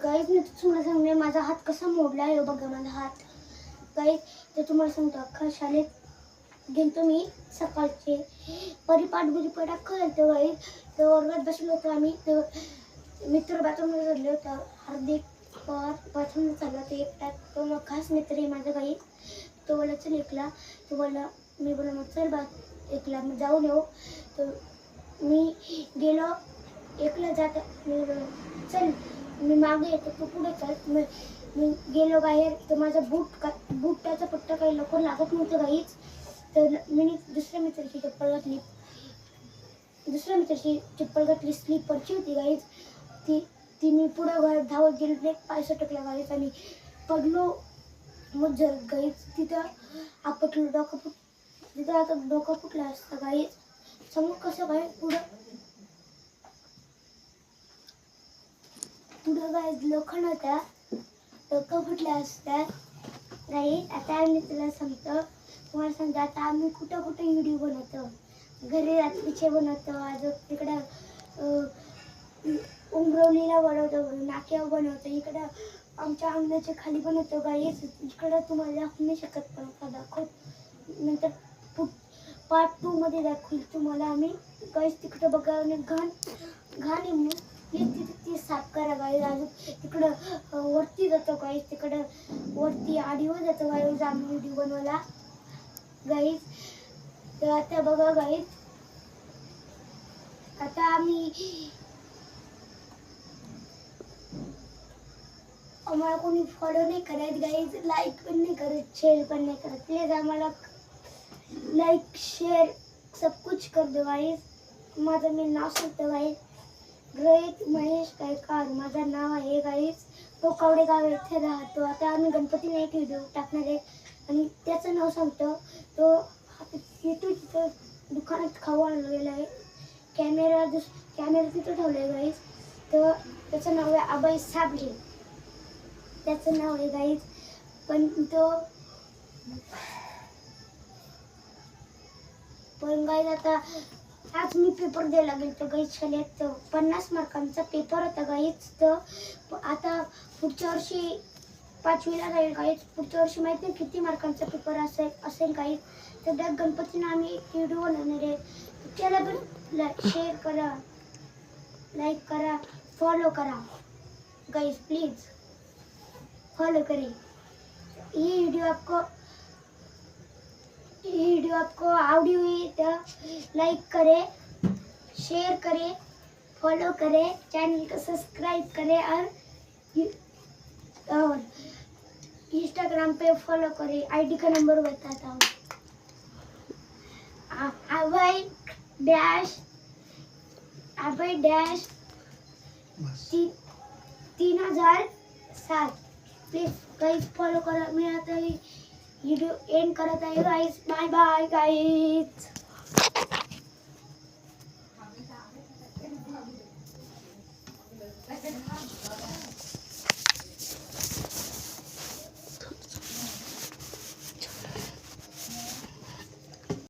Guys मी तुम्हाला सांगणे माझा हात कसा मोडला आहे बघा माझा हात गाईज. तर तुम्हाला सांगतो अख्खा शाळेत गेलतो मी सकाळचे परिपाठ अख्खं गेलतो गाईज. तर वर्गात बसलो होतो आम्ही. तर मित्र बाथरूमला चालले होतं. हार्दिक पवार बाथरूमला चालला ते एकटा. तो मग खास मित्र आहे माझा गाईज. तो बोला चल एकला. तो बोला मी बोला मग चल एकला मग जाऊन येऊ. तर मी गेलो एकला जात. मी चल मी मागे येतो तू पुढे चल. मी गेलो बाहेर. तर माझा बुटाचा पट्टा काही लवकर लागत नव्हतं गाईच. तर मी दुसऱ्या मित्राची चप्पल घातली स्लीपरची होती गाईच. ती मी पुढं धावत गेलो. एक पाय सटकला गाईच आणि पडलो मग जर गाईच. तिथं आपटलं डोकं तिथं आता डोकं फुटलं असतं गाईच. समोर कसं काय पुढं गाईच लोखंड होत्या डोकं फुटल्या असत्या गाईच. आता आम्ही तुला सांगतो तुम्हाला सांगतो आता आम्ही कुठं व्हिडिओ बनवतो. घरी रात्रीचे बनवतो. अजून तिकडं उमरवलीला बनवतो. नाक्यावर बनवतो. इकडं आमच्या अंगणाच्या खाली बनवतो गाईच. इकडं तुम्हाला दाखवू नाही शकत पण दाखव नंतर पार्ट 2 मध्ये दाखवू तुम्हाला आम्ही गाईच. तिकडं बघा घाण ती साफ करा गाईज. अजून तिकडं वरती जातो गाईज. तिकडं वरती आडीवर जातो गाईज आम्ही व्हिडिओ बनवायला गाईज. तर आता बघा गाईज आता आम्हाला कोणी फॉलो नाही करत गाईज. लाईक पण नाही करत शेअर पण नाही करत. प्लीज आम्हाला लाईक शेअर सब कुछ कर दो गाईज. माझं मी नाव सांगतो गाईज रोहित महेश गायकवाड माझं नाव आहे गाईज. तो कवडे गाव येथे राहतो. आता आम्ही गणपतीला एक व्हिडिओ टाकणार आहे आणि त्याचं नाव सांगतो. तो तिथं दुकानात खाऊ आणलेला आहे. कॅमेरा तिथं ठेवला आहे गाईज. तर त्याचं नाव आहे अभय साबळे त्याचं नाव आहे गाईज. पण गाईज आता आज मी पेपर द्यायला गेलो गाईज शाळेत. 50 मार्कांचा पेपर होता गाईज. तर आता पुढच्या वर्षी 5वीला जाईल गाईज. पुढच्या वर्षी माहिती नाही किती मार्कांचा पेपर असेल गाईज. तर त्या गणपतीने आम्ही एक व्हिडिओ बनवणार आहे. त्याला पण शेअर करा लाइक करा फॉलो करा गाइस प्लीज फॉलो करें. ये वीडियो आपको आउडी हुई तो लाइक करें शेयर करें फॉलो करें चैनल को सब्सक्राइब करें और इंस्टाग्राम पे फॉलो करें. आईडी का नंबर बताता हूँ अभय 3007. प्लीज गाइस फॉलो करा. मैं आता ही वीडियो एंड करत आहे गाइस. Bye bye guys.